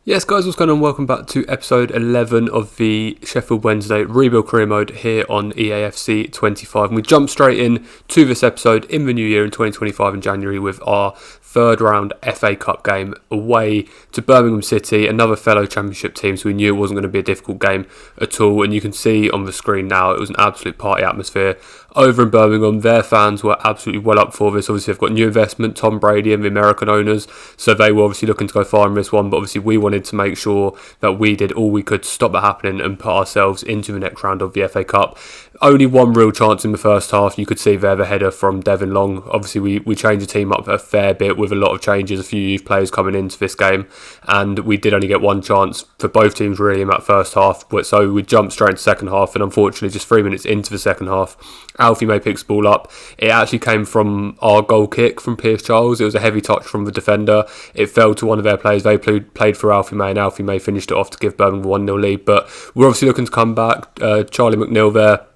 Yes, guys, what's going on? Welcome back to episode 11 of the Sheffield Wednesday Rebuild Career Mode here on EAFC25. And we jump straight in to this episode in the new year in 2025 in January with our third round FA Cup game away to Birmingham City, another fellow Championship team, so we knew it wasn't going to be a difficult game at all. And you can see on the screen now it was an absolute party atmosphere over in Birmingham. Their fans were absolutely well up for this. Obviously, they've got new investment, Tom Brady and the American owners, so they were obviously looking to go far in this one, but obviously we wanted to make sure that we did all we could to stop that happening and put ourselves into the next round of the FA Cup. Only one real chance in the first half. You could see there the header from Devin Long. Obviously, we changed the team up a fair bit with a lot of changes, a few youth players coming into this game, and we did only get one chance for both teams really in that first half. So we jumped straight into the second half, and unfortunately, just 3 minutes into the second half, Alfie May picks the ball up. It actually came from our goal kick from Pierce Charles. It was a heavy touch from the defender. It fell to one of their players. They played for Alfie May, and Alfie May finished it off to give Birmingham a 1-0 lead. But we're obviously looking to come back. Charlie McNeil there,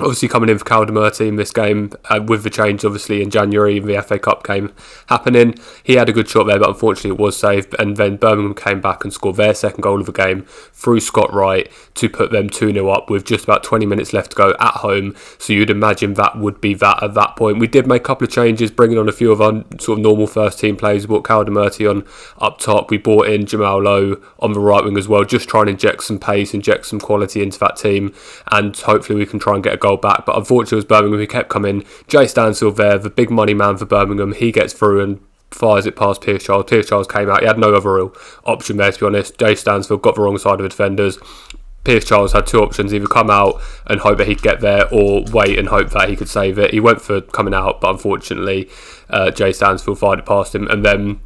obviously coming in for Caldermurty in this game with the change obviously in January in the FA Cup game happening. He had a good shot there, but unfortunately it was saved, and then Birmingham came back and scored their second goal of the game through Scott Wright to put them 2-0 up with just about 20 minutes left to go at home. So you'd imagine that would be that at that point. We did make a couple of changes, bringing on a few of our sort of normal first team players. We brought Caldermurty on up top. We brought in Jamal Lowe on the right wing as well, just trying to inject some pace, inject some quality into that team, and hopefully we can try and get a goal back. But unfortunately it was Birmingham who kept coming. Jay Stansfield there, the big money man for Birmingham, he gets through and fires it past Pierce Charles. Pierce Charles came out, he had no other real option there, to be honest. Jay Stansfield got the wrong side of the defenders. Pierce Charles had two options, either come out and hope that he'd get there or wait and hope that he could save it. He went for coming out, but unfortunately Jay Stansfield fired it past him. And then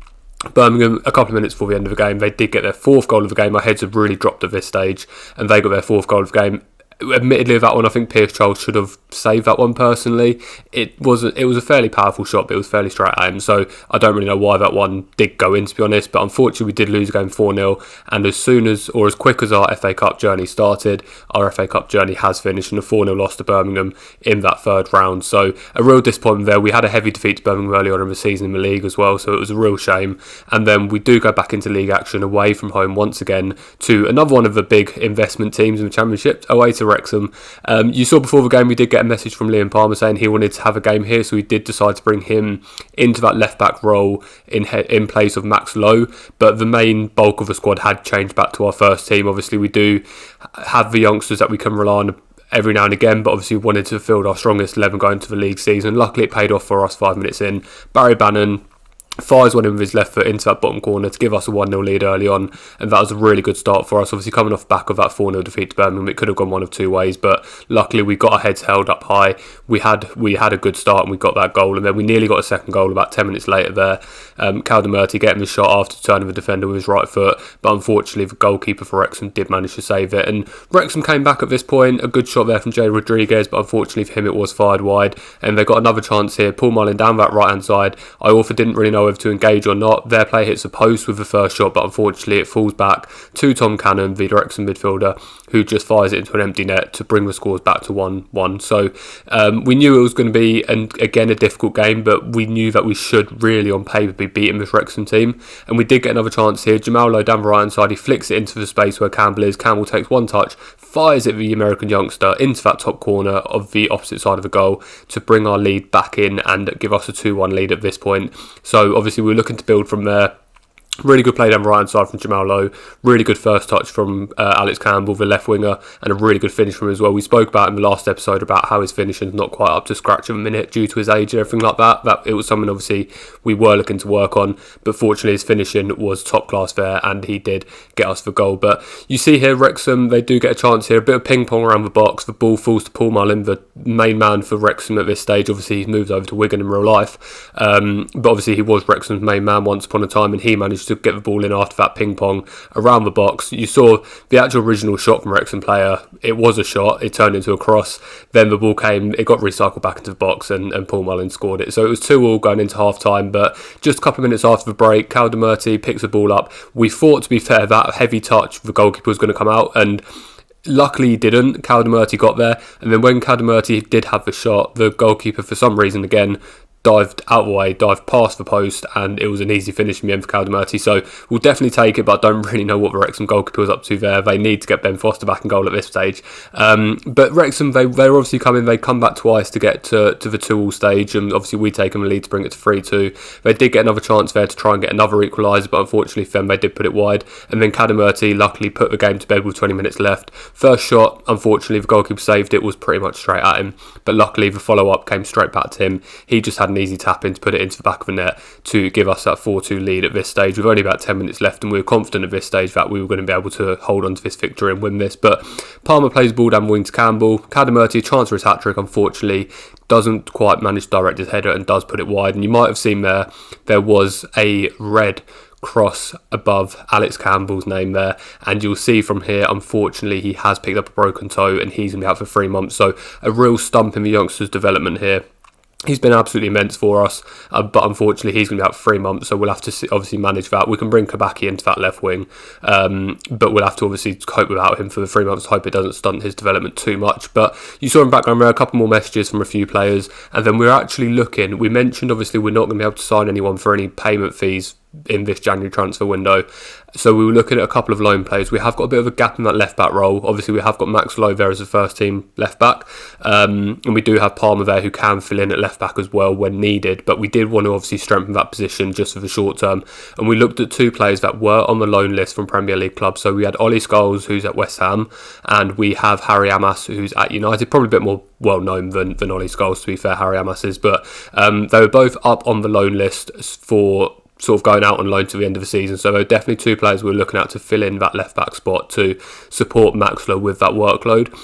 Birmingham, a couple of minutes before the end of the game, they did get their fourth goal of the game. Our heads had really dropped at this stage, and they got their fourth goal of the game. Admittedly, that one, I think Pierce Charles should have saved that one personally. It was a fairly powerful shot, but it was fairly straight at him, so I don't really know why that one did go in, to be honest. But unfortunately we did lose the game 4-0, and as quick as our FA Cup journey started, our FA Cup journey has finished in a 4-0 loss to Birmingham in that third round. So a real disappointment there. We had a heavy defeat to Birmingham early on in the season in the league as well, so it was a real shame. And then we do go back into league action away from home once again to another one of the big investment teams in the Championship, away to Wrexham. You saw before the game we did get a message from Liam Palmer saying he wanted to have a game here, so we did decide to bring him into that left back role in place of Max Lowe. But the main bulk of the squad had changed back to our first team. Obviously we do have the youngsters that we can rely on every now and again, but obviously we wanted to field our strongest 11 going to the league season. Luckily it paid off for us 5 minutes in. Barry Bannon fires one in with his left foot into that bottom corner to give us a 1-0 lead early on, and that was a really good start for us. Obviously coming off the back of that 4-0 defeat to Birmingham, it could have gone one of two ways, but luckily we got our heads held up high. We had a good start and we got that goal, and then we nearly got a second goal about 10 minutes later there. Caldermurty getting the shot after turning the defender with his right foot, but unfortunately the goalkeeper for Wrexham did manage to save it, and Wrexham came back at this point. A good shot there from Jay Rodriguez, but unfortunately for him it was fired wide, and they got another chance here. Paul Mullin down that right hand side. I also didn't really know whether to engage or not. Their player hits the post with the first shot, but unfortunately it falls back to Tom Cannon, the Wrexham midfielder, who just fires it into an empty net to bring the scores back to 1-1. So we knew it was going to be, and again, a difficult game, but we knew that we should really on paper be beating this Wrexham team, and we did get another chance here. Jamal Lowe down the right hand side, he flicks it into the space where Campbell is. Campbell takes one touch, fires it, the American youngster, into that top corner of the opposite side of the goal to bring our lead back in and give us a 2-1 lead at this point. So obviously we were looking to build from there. Really good play down the right hand side from Jamal Lowe. Really good first touch from Alex Campbell, the left winger, and a really good finish from him as well. We spoke about in the last episode about how his finishing's not quite up to scratch at the minute due to his age and everything like that. That it was something obviously we were looking to work on, but fortunately his finishing was top class there, and he did get us the goal. But you see here Wrexham, they do get a chance here. A bit of ping pong around the box. The ball falls to Paul Mullin, the main man for Wrexham at this stage. Obviously he's moved over to Wigan in real life, but obviously he was Wrexham's main man once upon a time, and he managed to get the ball in after that ping pong around the box. You saw the actual original shot from Wrexham player. It was a shot, it turned into a cross, then the ball came, it got recycled back into the box, and Paul Mullin scored it. So it was 2-2 going into half time, but just a couple of minutes after the break, Caldermurty picks the ball up. We thought, to be fair, that heavy touch the goalkeeper was going to come out, and luckily he didn't. Caldermurty got there, and then when Caldermurty did have the shot, the goalkeeper for some reason again dived out of the way, dived past the post, and it was an easy finish in the end for Caldemurti. So we'll definitely take it, but I don't really know what the Wrexham goalkeeper was up to there. They need to get Ben Foster back in goal at this stage. But Wrexham, they're obviously coming. They come back twice to get to the 2-2 stage, and obviously we take them a lead to bring it to 3-2. They did get another chance there to try and get another equaliser, but unfortunately for them, they did put it wide. And then Caldemurti luckily put the game to bed with 20 minutes left. First shot, unfortunately, the goalkeeper saved it, was pretty much straight at him. But luckily, the follow-up came straight back to him. He just had an easy tap in to put it into the back of the net to give us that 4-2 lead at this stage with only about 10 minutes left, and we were confident at this stage that we were going to be able to hold on to this victory and win this. But Palmer plays the ball down the wing to Campbell. Caldemurti, chance for his hat-trick, unfortunately doesn't quite manage to direct his header and does put it wide. And you might have seen there was a red cross above Alex Campbell's name there, and you'll see from here, unfortunately, he has picked up a broken toe and he's going to be out for 3 months. So a real stump in the youngster's development here. He's been absolutely immense for us, but unfortunately he's going to be out for 3 months, so we'll have to obviously manage that. We can bring Kabaki into that left wing, but we'll have to obviously cope without him for the 3 months. Hope it doesn't stunt his development too much. But you saw in the background there a couple more messages from a few players, and then we're actually looking, we mentioned obviously we're not going to be able to sign anyone for any payment fees in this January transfer window, so we were looking at a couple of loan players. We have got a bit of a gap in that left back role. Obviously we have got Max Lowe there as a first team left back, and we do have Palmer there who can fill in at left back as well when needed, but we did want to obviously strengthen that position just for the short term, and we looked at 2 players that were on the loan list from Premier League clubs. So we had Ollie Scholes, who's at West Ham, and we have Harry Amas, who's at United, probably a bit more well known than Ollie Scholes, to be fair, Harry Amas is, but they were both up on the loan list for sort of going out on loan to the end of the season. So there are definitely 2 players we're looking at to fill in that left back spot to support Maxwell with that workload.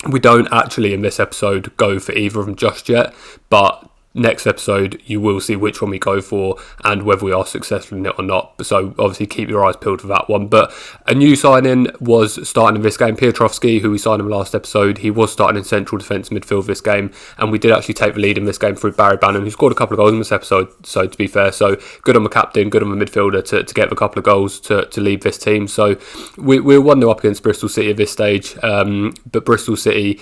We don't actually in this episode go for either of them just yet, but next episode you will see which one we go for and whether we are successful in it or not. So obviously keep your eyes peeled for that one. But a new signing was starting in this game, Piotrowski, who we signed in the last episode. He was starting in central defence midfield this game, and we did actually take the lead in this game through Barry Bannon, who scored a couple of goals in this episode. So to be fair, so good on the captain, good on the midfielder to get a couple of goals to lead this team. So we're 1-0 up against Bristol City at this stage, but Bristol City,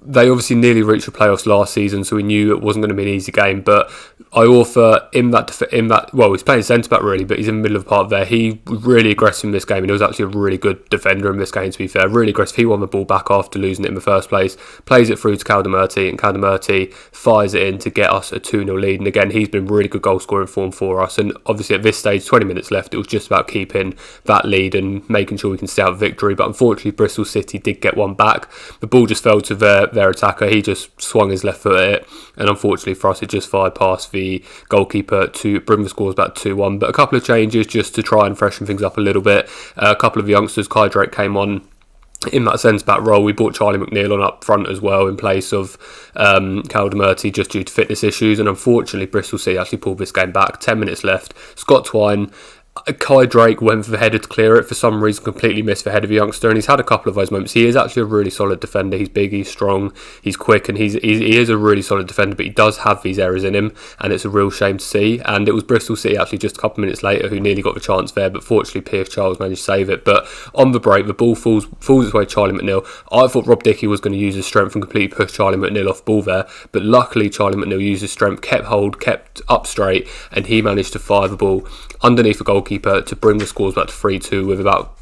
they obviously nearly reached the playoffs last season, so we knew it wasn't going to be an easy game. But Iorfa, he's playing centre back really, but he's in the middle of the park there. He was really aggressive in this game, and he was actually a really good defender in this game, to be fair. Really aggressive. He won the ball back after losing it in the first place, plays it through to Caldemurti, and Caldemurti fires it in to get us a 2-0 lead. And again, he's been really good goal scoring form for us. And obviously at this stage, 20 minutes left, it was just about keeping that lead and making sure we can stay out victory. But unfortunately, Bristol City did get one back. The ball just fell to their attacker. He just swung his left foot at it, and unfortunately for us, it just fired past the goalkeeper to bring the scores back 2-1. But a couple of changes just to try and freshen things up a little bit. A couple of youngsters, Kai Drake came on in that centre-back role. We brought Charlie McNeil on up front as well in place of Caldemurti just due to fitness issues, and unfortunately Bristol City actually pulled this game back. 10 minutes left. Scott Twine, Kai Drake went for the header to clear it, for some reason completely missed the head of a youngster, and he's had a couple of those moments. He is actually a really solid defender. He's big, he's strong, he's quick, and he is a really solid defender, but he does have these errors in him, and it's a real shame to see. And it was Bristol City actually just a couple of minutes later who nearly got the chance there, but fortunately Pierce Charles managed to save it. But on the break, the ball falls its way to Charlie McNeil. I thought Rob Dickie was going to use his strength and completely push Charlie McNeil off ball there, but luckily Charlie McNeil used his strength, kept hold, kept up straight, and he managed to fire the ball underneath the goalkeeper to bring the scores back to 3-2 with about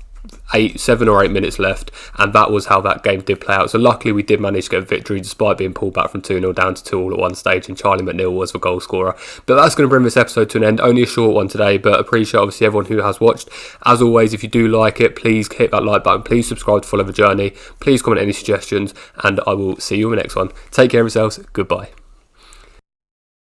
7 or 8 minutes left, and that was how that game did play out. So luckily we did manage to get a victory despite being pulled back from 2-0 down to 2 all at one stage, and Charlie McNeil was the goal scorer. But that's going to bring this episode to an end. Only a short one today, but appreciate obviously everyone who has watched. As always, if you do like it, please hit that like button, please subscribe to follow the journey, please comment any suggestions, and I will see you in the next one. Take care of yourselves, goodbye.